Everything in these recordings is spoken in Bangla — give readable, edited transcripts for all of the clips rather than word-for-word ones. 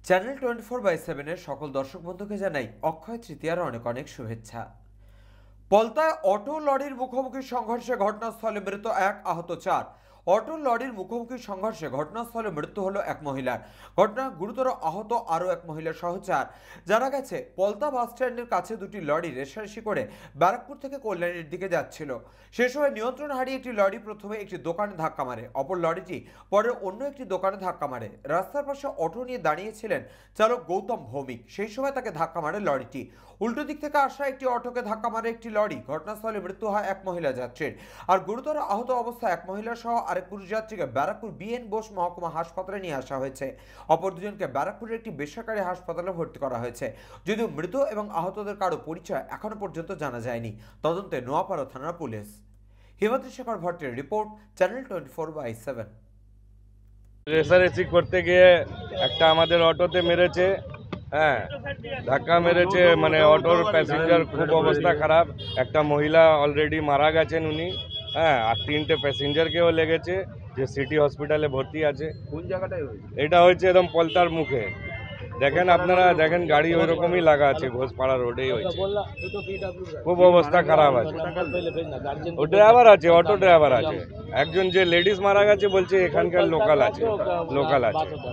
চ্যানেল 24/7 সকল দর্শক বন্ধুকে জানাই অক্ষয় তৃতীয়ার অনেক অনেক শুভেচ্ছা। পলতায় অটো লরির মুখোমুখি সংঘর্ষে ঘটনাস্থলে মৃত এক, আহত 4। অটো লরির মুখোমুখি সংঘর্ষে ঘটনাস্থলে মৃত্যু হলো এক মহিলার। ঘটনা গুরুতর আহত আরও এক মহিলা সহ 4। জানা গেছে, পলতা বাস স্ট্যান্ডের কাছে দুটি লরি রেষারেষি করে ব্যারাকপুর থেকে কল্যাণীর দিকে যাচ্ছিল। সে সময় নিয়ন্ত্রণ হারিয়ে একটি লরি প্রথমে একটি দোকানে ধাক্কা মারে, অপর লরিটি পরে অন্য একটি দোকানে ধাক্কা মারে। রাস্তার পাশে অটো নিয়ে দাঁড়িয়েছিলেন চালক গৌতম ভৌমিক। সেই সময় তাকে ধাক্কা মারে লরিটি। উল্টো দিক থেকে আসা একটি অটোকে ধাক্কা মারে একটি লরি। ঘটনাস্থলে মৃত্যু হয় এক মহিলা যাত্রীর। আর গুরুতর আহত অবস্থায় এক মহিলা সহ আরেক পুরুষ যাত্রীকে ব্যারাকপুর বিএন বোস মহকুমা হাসপাতালে নিয়ে আসা হয়েছে। অপর দুজনকে ব্যারাকপুরের একটি বেসরকারি হাসপাতালে ভর্তি করা হয়েছে। যদিও মৃত এবং আহতদের কারো পরিচয় এখনো পর্যন্ত জানা যায়নি। তদন্তে নোয়াপাড়া থানার পুলিশ। হিমাদ্রি শেখর ভট্টের রিপোর্ট, চ্যানেল 24/7। রেসারেসি করতে গিয়ে একটা আমাদের অটোতে মেরেছে, হ্যাঁ ধাক্কা মেরেছে, মানে অটোর প্যাসেঞ্জার খুব অবস্থা খারাপ। একটা মহিলা অলরেডি মারা গেছেন উনি, হ্যাঁ, আর 3টে প্যাসেঞ্জারকেও লেগেছে, যে সিটি হসপিটালে ভর্তি আছে। কোন জায়গাটায় হয়েছে? এটা হয়েছে একদম পলতার মুখে। দেখেন আপনারা, দেখেন গাড়ি ওই রকমই লাগা আছে, ঘোষপাড়া রোডেই হয়েছে। খুব অবস্থা খারাপ আছে। ও ড্রাইভার আছে, অটো ড্রাইভার আছে। একজন যে লেডিস মারা গেছে বলছে এখানকার লোকাল আছে।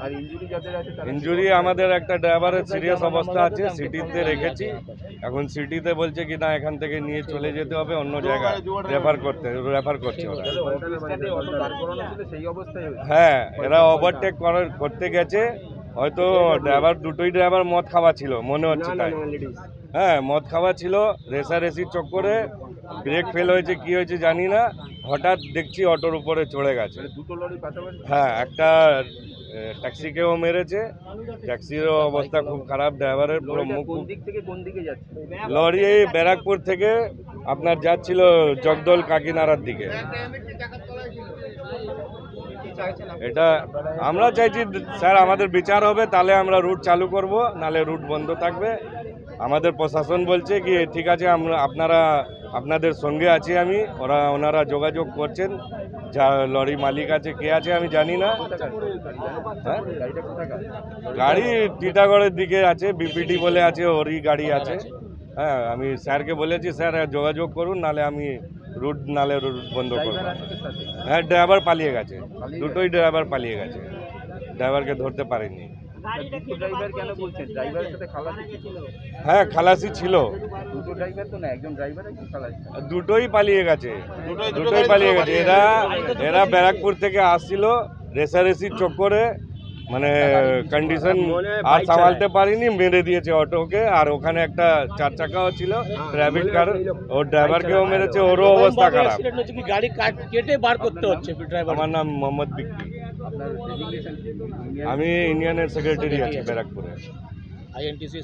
আর ইনজুরি যাদের আছে তারা ইনজুরি আমাদের একটা ড্রাইভারের সিরিয়াস অবস্থা আছে, সিটিতে রেখেছি। এখন সিটিতে বলছে কি না, এখান থেকে নিয়ে চলে যেতে হবে অন্য জায়গায়, রেফার করছে ওরা। অটো স্ট্যান্ডে অটো দাঁড় করানো ছিল, সেই অবস্থায় হয়েছে। হ্যাঁ, এরা ওভারটেক করতে গেছে, হয়তো দুটোই ড্রাইভার মদ খাওয়া ছিল মনে হচ্ছে তাই। হ্যাঁ, মদ খাওয়া ছিল। রেসারেসির চক্করে ব্রেক ফেল হয়েছে, কি হয়েছে জানি না, হঠাৎ দেখছি অটোর উপরে চড়ে গেছে। দুটো লরি পাশাপাশি? হ্যাঁ, একটা ট্যাক্সিকেও মেরেছে। ট্যাক্সিরও অবস্থা খুব খারাপ, ড্রাইভারের পুরো মুখ। কোন দিক থেকে কোন দিকে যাচ্ছে? লরি এই ব্যারাকপুর থেকে আপনার যাচ্ছিল জগদল কাকিনাড়ার দিকে। এটা আমরা চাইছি স্যার, আমাদের বিচার হবে, তাহলে আমরা রুট চালু করব, নালে রুট বন্ধ থাকবে। আমাদের প্রশাসন বলছে কি ঠিক আছে, আপনাদের সঙ্গে আছি আমি, ওনারা যোগাযোগ করছেন। যা লরি মালিক আছে, কে আছে আমি জানি না। হ্যাঁ, গাড়ি টিটাগড়ের দিকে আছে, বিপিটি বলে আছে, ওরই গাড়ি আছে। হ্যাঁ, আমি স্যারকে বলেছি, স্যার যোগাযোগ করুন, নালে আমি রুট বন্ধ করবো। হ্যাঁ, ড্রাইভার পালিয়ে গেছে, দুটোই ড্রাইভার পালিয়ে গেছে, ড্রাইভারকে ধরতে পারেনি। ড্রাইভার কেন বলছেন? ড্রাইভারের সাথে খালাসি ছিল? হ্যাঁ, খালাসি ছিল। দুটো ড্রাইভার তো না, একজন ড্রাইভার একজন খালাসি। দুটোই পালিয়ে গেছে, এরা ব্যারাকপুর থেকে আসছিল, রেসারেসির চক্করে মানে কন্ডিশন আর সামালতে পারিনি, মেরে দিয়েছে অটোকে। আর ওখানে একটা 4 চাকাও ছিল, প্রাইভেট কার, ওর ড্রাইভারকেও মেরেছে, ওরও অবস্থা খারাপ। গাড়ি কেটে বার করতে হচ্ছে। আমার নাম মোহাম্মদ বিক্রি, আপনার ডেজিগনেশন? আমি ইউনিয়নের সেক্রেটারি আছি ব্যারাকপুরে। আইএনটিসি